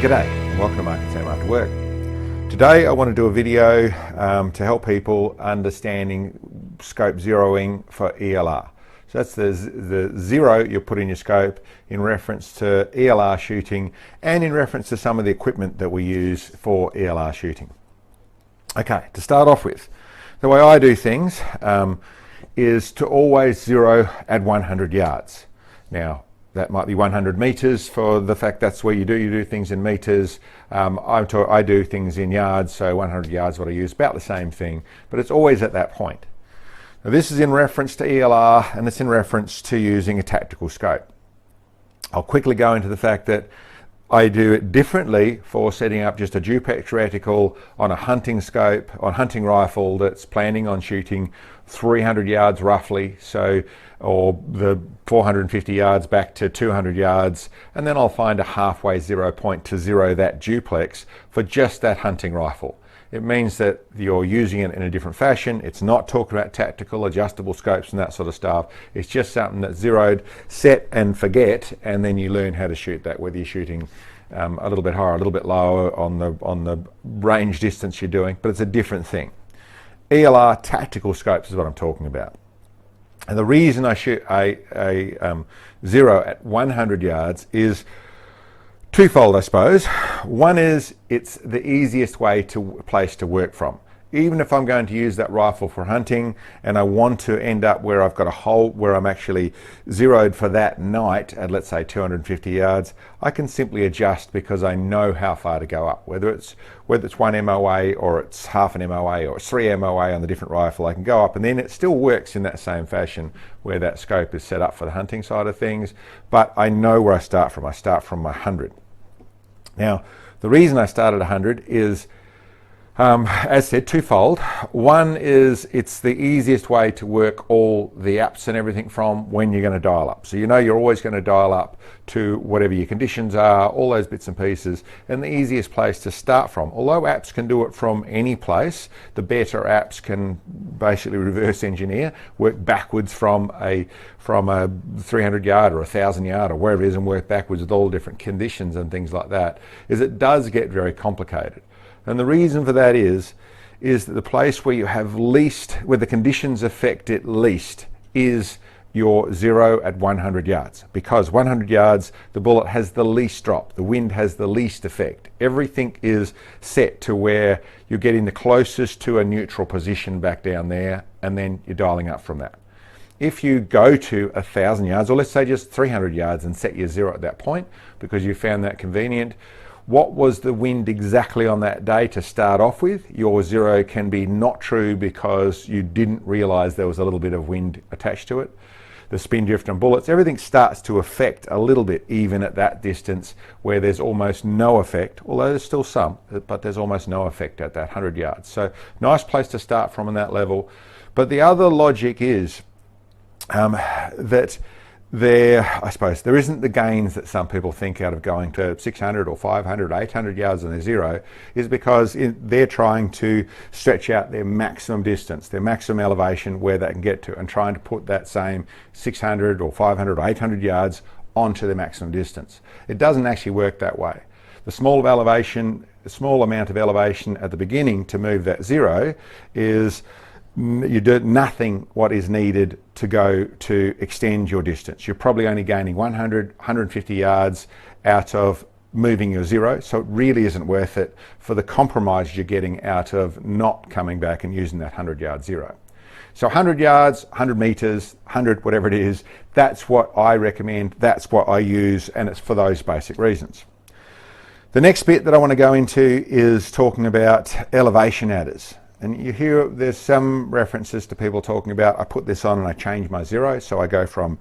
G'day and welcome to Market Sam After Work. Today I want to do a video to help people understanding scope zeroing for ELR. So that's the zero you put in your scope in reference to ELR shooting and in reference to some of the equipment that we use for ELR shooting. Okay, to start off with, the way I do things is to always zero at 100 yards. Now, that might be 100 meters for the fact that's where you do things in meters. I do things in yards, so 100 yards what I use, about the same thing, but it's always at that point. Now, this is in reference to ELR and it's in reference to using a tactical scope. I'll quickly go into the fact that I do it differently for setting up just a duplex reticle on a hunting scope, on hunting rifle that's planning on shooting 300 yards roughly, so or the 450 yards back to 200 yards, and then I'll find a halfway zero point to zero that duplex for just that hunting rifle. It means that you're using it in a different fashion. It's not talking about tactical, adjustable scopes and that sort of stuff. It's just something that's zeroed, set and forget, and then you learn how to shoot that, whether you're shooting a little bit higher, a little bit lower on the range distance you're doing, but it's a different thing. ELR tactical scopes is what I'm talking about. And the reason I shoot a zero at 100 yards is twofold, I suppose. One is it's the easiest place to work from. Even if I'm going to use that rifle for hunting and I want to end up where I've got a hole where I'm actually zeroed for that night at, let's say, 250 yards, I can simply adjust because I know how far to go up. Whether it's 1 MOA or it's half an MOA or it's 3 MOA on the different rifle, I can go up, and then it still works in that same fashion where that scope is set up for the hunting side of things, but I know where I start from. I start from my 100. Now, the reason I start at 100 is, as said, twofold. One is it's the easiest way to work all the apps and everything from when you're going to dial up. So you know you're always going to dial up to whatever your conditions are, all those bits and pieces, and the easiest place to start from. Although apps can do it from any place, the better apps can basically reverse engineer, work backwards from a 300 yard or 1,000 yard or wherever it is, and work backwards with all different conditions and things like that, is it does get very complicated. And the reason for that is that the place where you have least, where the conditions affect it least, is your zero at 100 yards. Because 100 yards, the bullet has the least drop, the wind has the least effect. Everything is set to where you're getting the closest to a neutral position back down there, and then you're dialing up from that. If you go to 1,000 yards, or let's say just 300 yards, and set your zero at that point because you found that convenient, what was the wind exactly on that day to start off with? Your zero can be not true because you didn't realize there was a little bit of wind attached to it. The spin drift on bullets, everything starts to affect a little bit even at that distance where there's almost no effect, although there's still some, but there's almost no effect at that 100 yards. So nice place to start from on that level. But the other logic is that I suppose there isn't the gains that some people think out of going to 600 or 500, 800 yards on their zero, is because they're trying to stretch out their maximum distance, their maximum elevation where they can get to, and trying to put that same 600 or 500 or 800 yards onto the maximum distance. It doesn't actually work that way. The small amount of elevation at the beginning to move that zero is you do nothing what is needed to go to extend your distance. You're probably only gaining 100, 150 yards out of moving your zero, so it really isn't worth it for the compromise you're getting out of not coming back and using that 100 yard zero. So 100 yards, 100 meters, 100, whatever it is, that's what I recommend, that's what I use, and it's for those basic reasons. The next bit that I want to go into is talking about elevation adders. And you hear there's some references to people talking about, I put this on and I change my zero, so I go from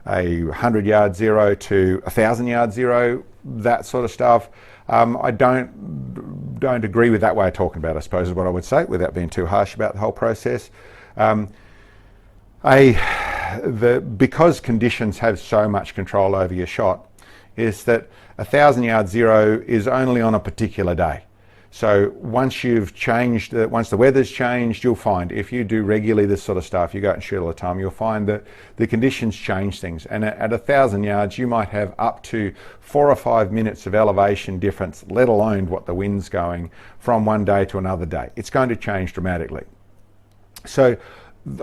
a 100 yard zero to 1,000 yard zero, that sort of stuff. I don't agree with that way of talking about it, I suppose is what I would say, without being too harsh about the whole process. Because conditions have so much control over your shot, is that 1,000 yard zero is only on a particular day. So once you've changed, once the weather's changed, you'll find if you do regularly this sort of stuff, you go out and shoot all the time, you'll find that the conditions change things. And at 1,000 yards, you might have up to 4 or 5 minutes of elevation difference, let alone what the wind's going from one day to another day. It's going to change dramatically. So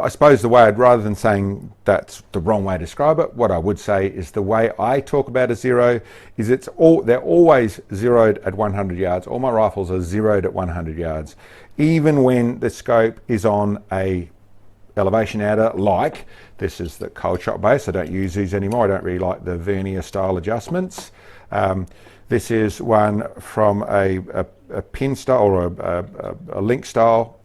I suppose the way, rather than saying that's the wrong way to describe it, what I would say is the way I talk about a zero is they're always zeroed at 100 yards. All my rifles are zeroed at 100 yards, even when the scope is on a elevation adder, like this is the cold shot base. I don't use these anymore. I don't really like the vernier style adjustments. This is one from a pin style or a link style,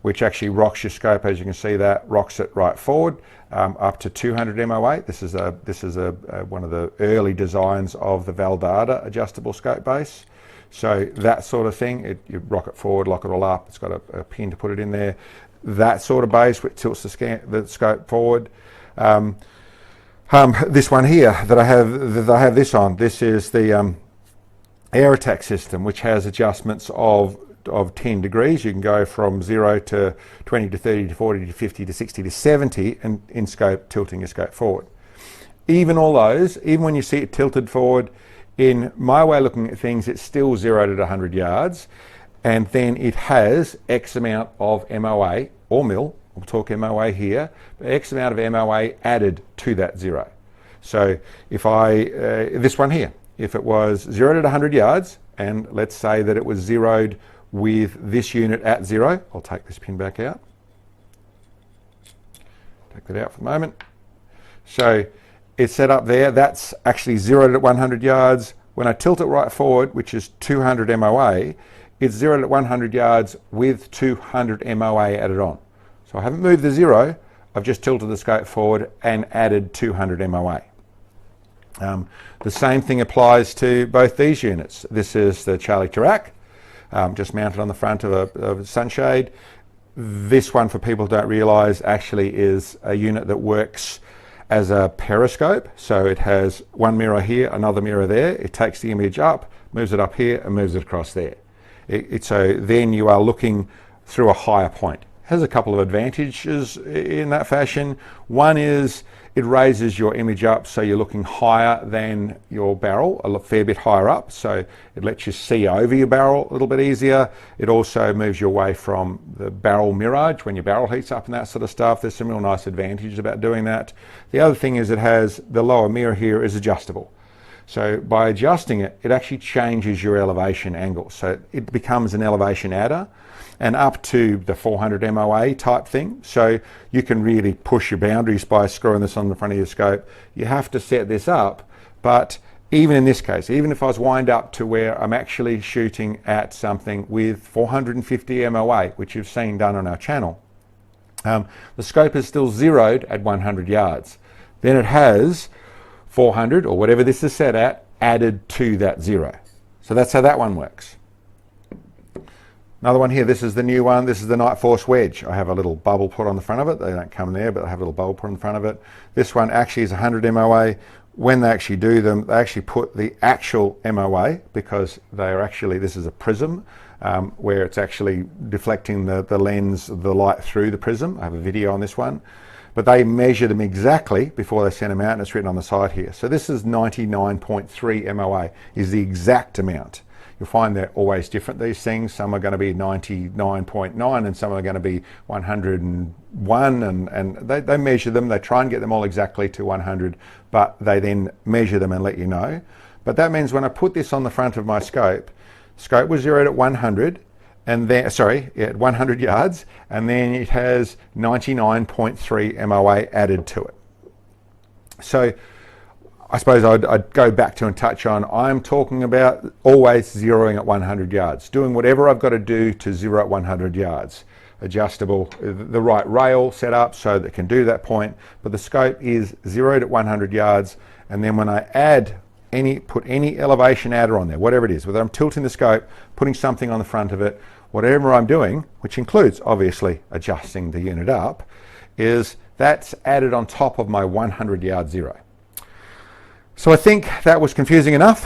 which actually rocks your scope, as you can see that, rocks it right forward up to 200 MOA. This is one of the early designs of the Valdada adjustable scope base. So that sort of thing, you rock it forward, lock it all up. It's got a pin to put it in there. That sort of base which tilts the scope forward. This one here that I have this on, this is the air attack system, which has adjustments of 10 degrees. You can go from 0 to 20 to 30 to 40 to 50 to 60 to 70 and in scope, tilting your scope forward. Even all those, even when you see it tilted forward, in my way of looking at things, it's still zeroed at 100 yards, and then it has X amount of MOA or mil, we'll talk MOA here, but X amount of MOA added to that zero. So if this one here, if it was zeroed at 100 yards, and let's say that it was zeroed with this unit at 0, I'll take this pin back out. Take that out for the moment. So it's set up there, that's actually zeroed at 100 yards. When I tilt it right forward, which is 200 MOA, it's zeroed at 100 yards with 200 MOA added on. So I haven't moved the zero, I've just tilted the scope forward and added 200 MOA. The same thing applies to both these units. This is the Charlie Chirac, just mounted on the front of a sunshade. This one, for people who don't realise, actually is a unit that works as a periscope. So it has one mirror here, another mirror there. It takes the image up, moves it up here and moves it across there. So then you are looking through a higher point. It has a couple of advantages in that fashion. One is it raises your image up so you're looking higher than your barrel, a fair bit higher up, so it lets you see over your barrel a little bit easier. It also moves you away from the barrel mirage when your barrel heats up and that sort of stuff. There's some real nice advantages about doing that. The other thing is it has the lower mirror here is adjustable. So by adjusting it, it actually changes your elevation angle. So it becomes an elevation adder and up to the 400 MOA type thing. So you can really push your boundaries by screwing this on the front of your scope. You have to set this up, but even in this case, even if I was wind up to where I'm actually shooting at something with 450 MOA, which you've seen done on our channel, the scope is still zeroed at 100 yards. Then it has 400 or whatever this is set at added to that zero. So that's how that one works. Another one here, this is the new one. This is the Night Force wedge. I have a little bubble put on the front of it. They don't come there, but I have a little bubble put on the front of it. This one actually is 100 MOA. When they actually do them, they actually put the actual MOA because they are actually, this is a prism where it's actually deflecting the lens, the light through the prism. I have a video on this one. But they measure them exactly before they send them out, and it's written on the side here. So this is 99.3 MOA is the exact amount. You'll find they're always different, these things. Some are going to be 99.9 and some are going to be 101, and they measure them. They try and get them all exactly to 100, but they then measure them and let you know. But that means when I put this on the front of my scope was zeroed at 100, and then, at 100 yards, and then it has 99.3 MOA added to it. So I suppose I'd go back to and touch on, I'm talking about always zeroing at 100 yards, doing whatever I've got to do to zero at 100 yards. Adjustable, the right rail set up so that it can do that point, but the scope is zeroed at 100 yards, and then when I put any elevation adder on there, whatever it is, whether I'm tilting the scope, putting something on the front of it, whatever I'm doing, which includes obviously adjusting the unit up, is that's added on top of my 100 yard zero. So I think that was confusing enough.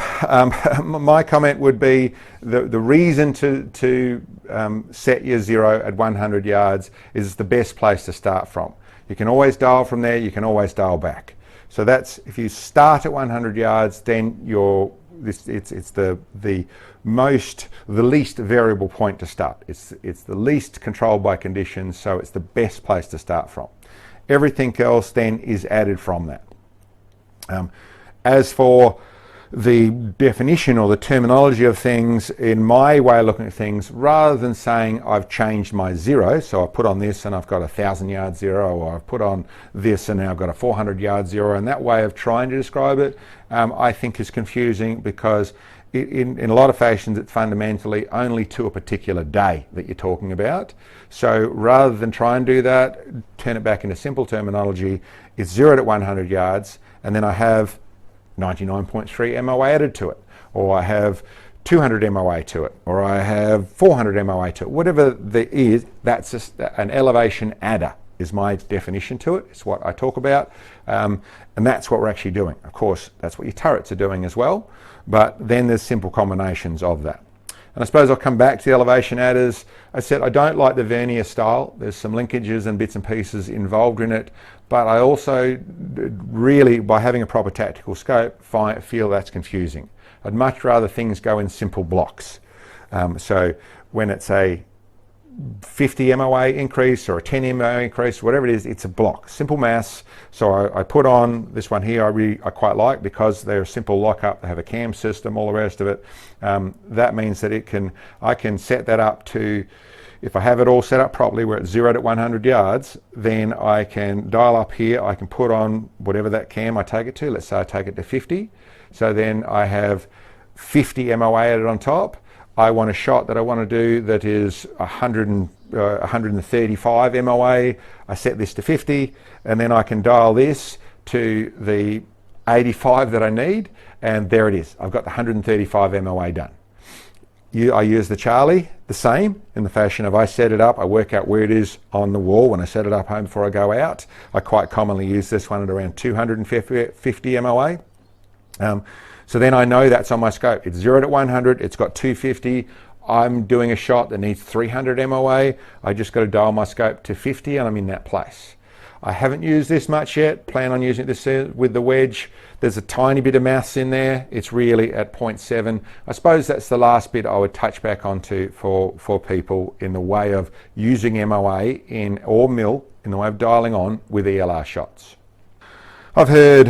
My comment would be the reason to set your zero at 100 yards is the best place to start from. You can always dial from there, you can always dial back. So that's, if you start at 100 yards, then it's the least variable point to start. It's the least controlled by conditions, so it's the best place to start from. Everything else then is added from that. As for the definition or the terminology of things, in my way of looking at things, rather than saying I've changed my zero, so I put on this and I've got a 1,000-yard zero, or I've put on this and now I've got a 400-yard zero, and that way of trying to describe it, I think is confusing, because in a lot of fashions it's fundamentally only to a particular day that you're talking about. So rather than try and do that, turn it back into simple terminology. It's zeroed at 100 yards, and then I have 99.3 MOA added to it, or I have 200 MOA to it, or I have 400 MOA to it. Whatever there is, that's just an elevation adder is my definition to it. It's what I talk about, and that's what we're actually doing. Of course, that's what your turrets are doing as well, but then there's simple combinations of that. And I suppose I'll come back to the elevation adders. I said I don't like the vernier style. There's some linkages and bits and pieces involved in it, but I also really, by having a proper tactical scope, feel that's confusing. I'd much rather things go in simple blocks. So when it's a 50 MOA increase or a 10 MOA increase, whatever it is, it's a block, simple mass. So I put on this one here, I quite like, because they're a simple lockup, they have a cam system, all the rest of it. That means that I can set that up to, if I have it all set up properly where it's zeroed at 100 yards, then I can dial up here, I can put on whatever that cam I take it to. Let's say I take it to 50. So then I have 50 MOA added on top. I want a shot that I want to do that is 135 MOA. I set this to 50, and then I can dial this to the 85 that I need, and there it is. I've got the 135 MOA done. I use the Charlie the same, in the fashion of I set it up, I work out where it is on the wall when I set it up home before I go out. I quite commonly use this one at around 250 MOA. So then I know that's on my scope. It's zeroed at 100, it's got 250. I'm doing a shot that needs 300 MOA. I just got to dial my scope to 50 and I'm in that place. I haven't used this much yet, plan on using this with the wedge. There's a tiny bit of mass in there. It's really at 0.7. I suppose that's the last bit I would touch back onto for people in the way of using MOA or mil in the way of dialing on with ELR shots. I've heard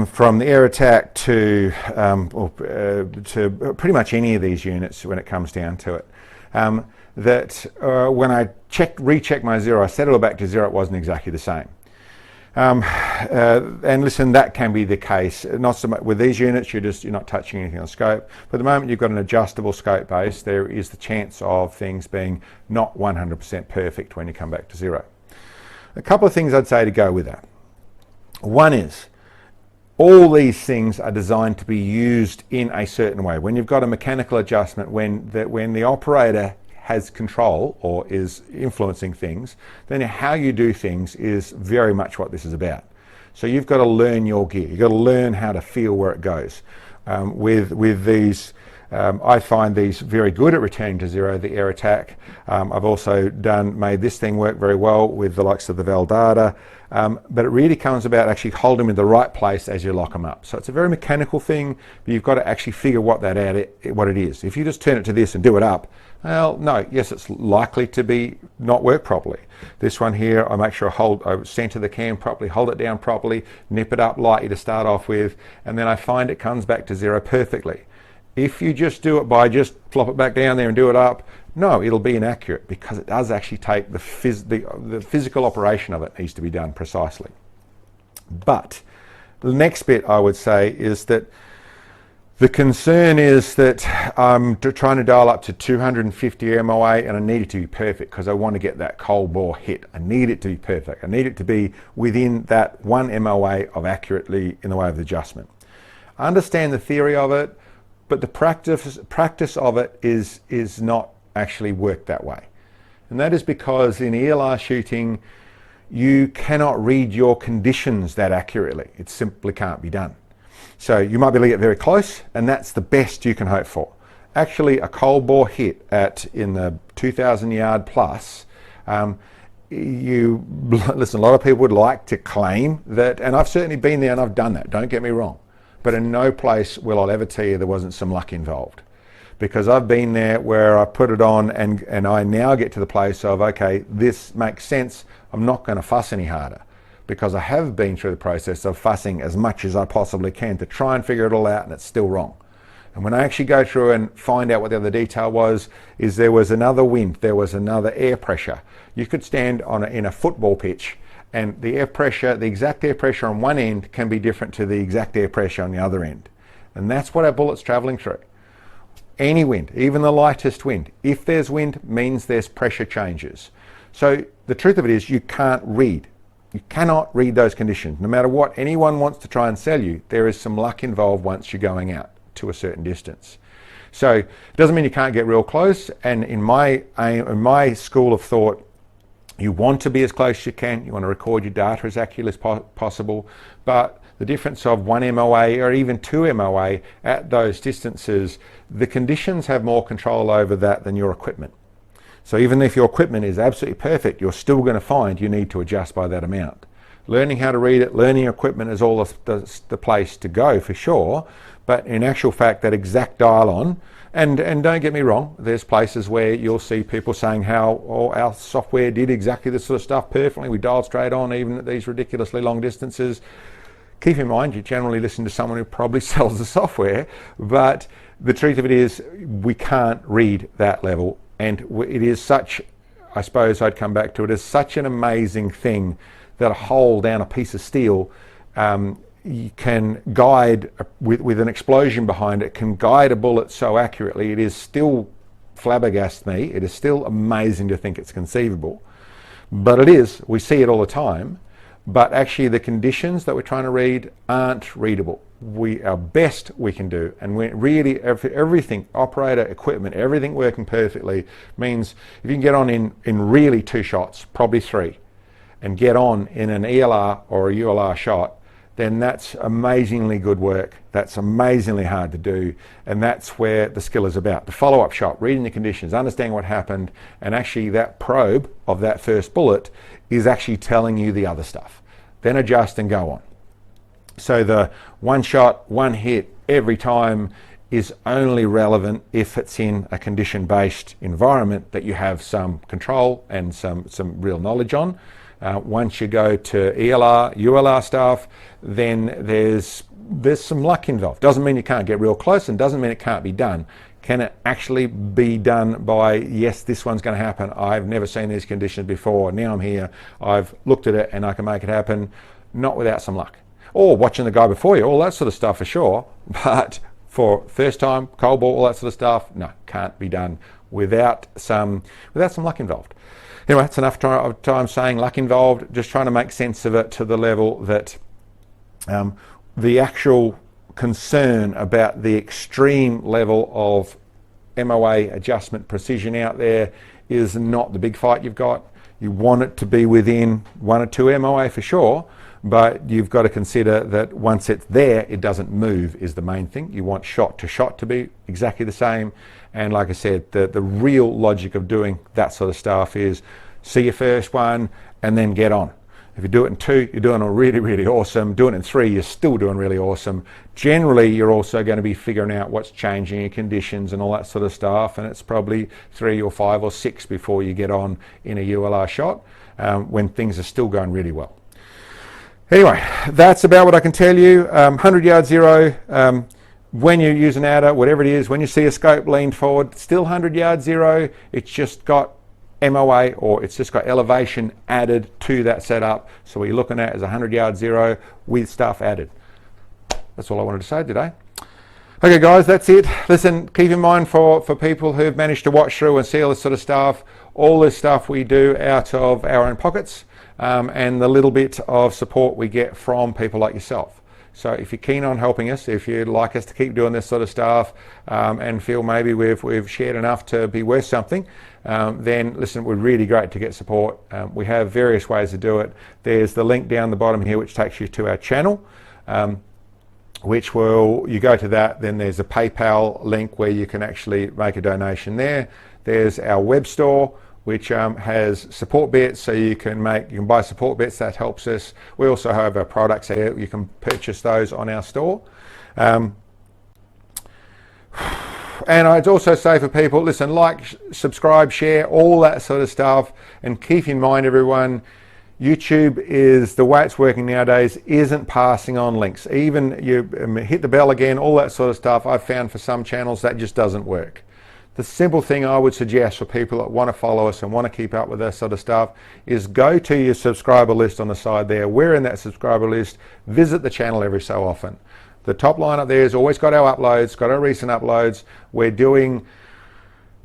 from the air attack to pretty much any of these units when it comes down to it, that when I recheck my zero, I set it all back to zero, it wasn't exactly the same. And listen, that can be the case. Not so much with these units, you're not touching anything on scope. But at the moment you've got an adjustable scope base, there is the chance of things being not 100% perfect when you come back to zero. A couple of things I'd say to go with that. One is, all these things are designed to be used in a certain way. When you've got a mechanical adjustment, when the operator has control or is influencing things, then how you do things is very much what this is about. So you've got to learn your gear. You've got to learn how to feel where it goes. With these, I find these very good at returning to zero, the air attack. I've also made this thing work very well with the likes of the Valdada. But it really comes about actually holding them in the right place as you lock them up. So it's a very mechanical thing, but you've got to actually figure what it is. If you just turn it to this and do it up, well, no, yes, it's likely to not work properly. This one here, I make sure I center the cam properly, hold it down properly, nip it up lightly to start off with, and then I find it comes back to zero perfectly. If you just do it by just flop it back down there and do it up, no, it'll be inaccurate, because it does actually take the physical operation of it needs to be done precisely. But the next bit I would say is that the concern is that I'm trying to dial up to 250 MOA and I need it to be perfect because I want to get that cold bore hit. I need it to be perfect. I need it to be within that 1 MOA of accurately in the way of adjustment. I understand the theory of it, but the practice of it is not actually work that way. And that is because in ELR shooting, you cannot read your conditions that accurately. It simply can't be done. So you might be able to get very close, and that's the best you can hope for. Actually, a cold bore hit in the 2,000 yard plus, listen, a lot of people would like to claim that, and I've certainly been there and I've done that, don't get me wrong, but in no place will I ever tell you there wasn't some luck involved. Because I've been there where I put it on and I now get to the place of, okay, this makes sense, I'm not going to fuss any harder. Because I have been through the process of fussing as much as I possibly can to try and figure it all out, and it's still wrong. And when I actually go through and find out what the other detail was, is there was another wind, there was another air pressure. You could stand in a football pitch, and the air pressure, the exact air pressure on one end can be different to the exact air pressure on the other end. And that's what our bullet's traveling through. Any wind, even the lightest wind, if there's wind, means there's pressure changes. So the truth of it is you can't read. You cannot read those conditions. No matter what anyone wants to try and sell you, there is some luck involved once you're going out to a certain distance. So it doesn't mean you can't get real close. And in my school of thought, you want to be as close as you can. You want to record your data as accurately as possible. But the difference of 1 MOA or even 2 MOA at those distances, the conditions have more control over that than your equipment. So even if your equipment is absolutely perfect, you're still going to find you need to adjust by that amount. Learning how to read it, learning your equipment is all the place to go for sure. But in actual fact, that exact dial on, and don't get me wrong, there's places where you'll see people saying how our software did exactly this sort of stuff perfectly. We dialed straight on even at these ridiculously long distances. Keep in mind, you generally listen to someone who probably sells the software, but the truth of it is we can't read that level. And it is such, I suppose I'd come back to it, as such an amazing thing that a hole down a piece of steel you can guide, with an explosion behind it, can guide a bullet so accurately. It is still flabbergasted me. It is still amazing to think it's conceivable. But it is, we see it all the time. But actually the conditions that we're trying to read aren't readable. Our best we can do, and we're really everything, operator, equipment, everything working perfectly, means if you can get on in really 2 shots, probably 3, and get on in an ELR or a ULR shot, then that's amazingly good work. That's amazingly hard to do, and that's where the skill is about. The follow-up shot, reading the conditions, understanding what happened, and actually that probe of that first bullet is actually telling you the other stuff. Then adjust and go on. So the 1 shot, 1 hit every time is only relevant if it's in a condition-based environment that you have some control and some real knowledge on. Once you go to ELR, ULR stuff, then there's some luck involved. Doesn't mean you can't get real close, and doesn't mean it can't be done. Can it actually be done by, yes, this one's going to happen. I've never seen these conditions before. Now I'm here. I've looked at it and I can make it happen. Not without some luck. Or watching the guy before you, all that sort of stuff for sure. But for first time, cold ball, all that sort of stuff, no, can't be done without some luck involved. Anyway, that's enough time saying luck involved, just trying to make sense of it to the level that the actual concern about the extreme level of MOA adjustment precision out there is not the big fight you've got. You want it to be within 1 or 2 MOA for sure, but you've got to consider that once it's there, it doesn't move is the main thing. You want shot to shot to be exactly the same. And like I said, the real logic of doing that sort of stuff is see your first one and then get on. If you do it in 2, you're doing really, really awesome. Doing it in 3, you're still doing really awesome. Generally, you're also going to be figuring out what's changing your conditions and all that sort of stuff. And it's probably 3 or 5 or 6 before you get on in a ULR shot when things are still going really well. Anyway, that's about what I can tell you. 100 yard zero, when you use an adder, whatever it is, when you see a scope leaned forward, still 100 yard zero. It's just got MOA, or it's just got elevation added to that setup. So what you're looking at is 100 yard zero with stuff added. That's all I wanted to say today. Okay guys, that's it. Listen, keep in mind for people who've managed to watch through and see all this sort of stuff, all this stuff we do out of our own pockets, and the little bit of support we get from people like yourself. So if you're keen on helping us, if you'd like us to keep doing this sort of stuff and feel maybe we've shared enough to be worth something, then listen, we're really great to get support. We have various ways to do it. There's the link down the bottom here which takes you to our channel. which will, you go to that, then there's a PayPal link where you can actually make a donation there. There's our web store, which has support bits, so you can buy support bits. That helps us. We also have our products there. You can purchase those on our store. And I'd also say for people, listen, like, subscribe, share, all that sort of stuff, and keep in mind, everyone, YouTube is, the way it's working nowadays, isn't passing on links. Even you hit the bell again, all that sort of stuff, I've found for some channels that just doesn't work. The simple thing I would suggest for people that want to follow us and want to keep up with that sort of stuff is go to your subscriber list on the side there. We're in that subscriber list. Visit the channel every so often. The top line up there has always got our uploads, got our recent uploads. We're doing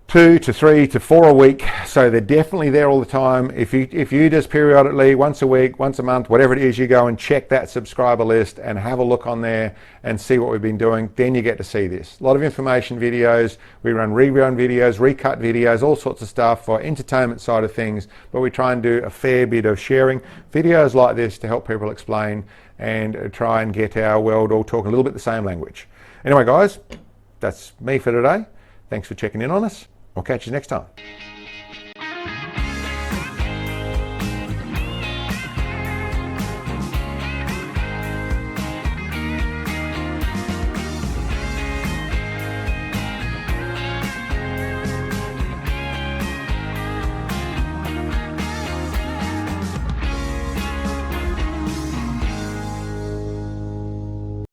2 to 3 to 4 a week, so they're definitely there all the time. If you just periodically, once a week, once a month, whatever it is, you go and check that subscriber list and have a look on there and see what we've been doing, then you get to see this. A lot of information videos, we run rerun videos, recut videos, all sorts of stuff for entertainment side of things, but we try and do a fair bit of sharing videos like this to help people explain and try and get our world all talking a little bit the same language. Anyway, guys, that's me for today. Thanks for checking in on us. We'll catch you next time.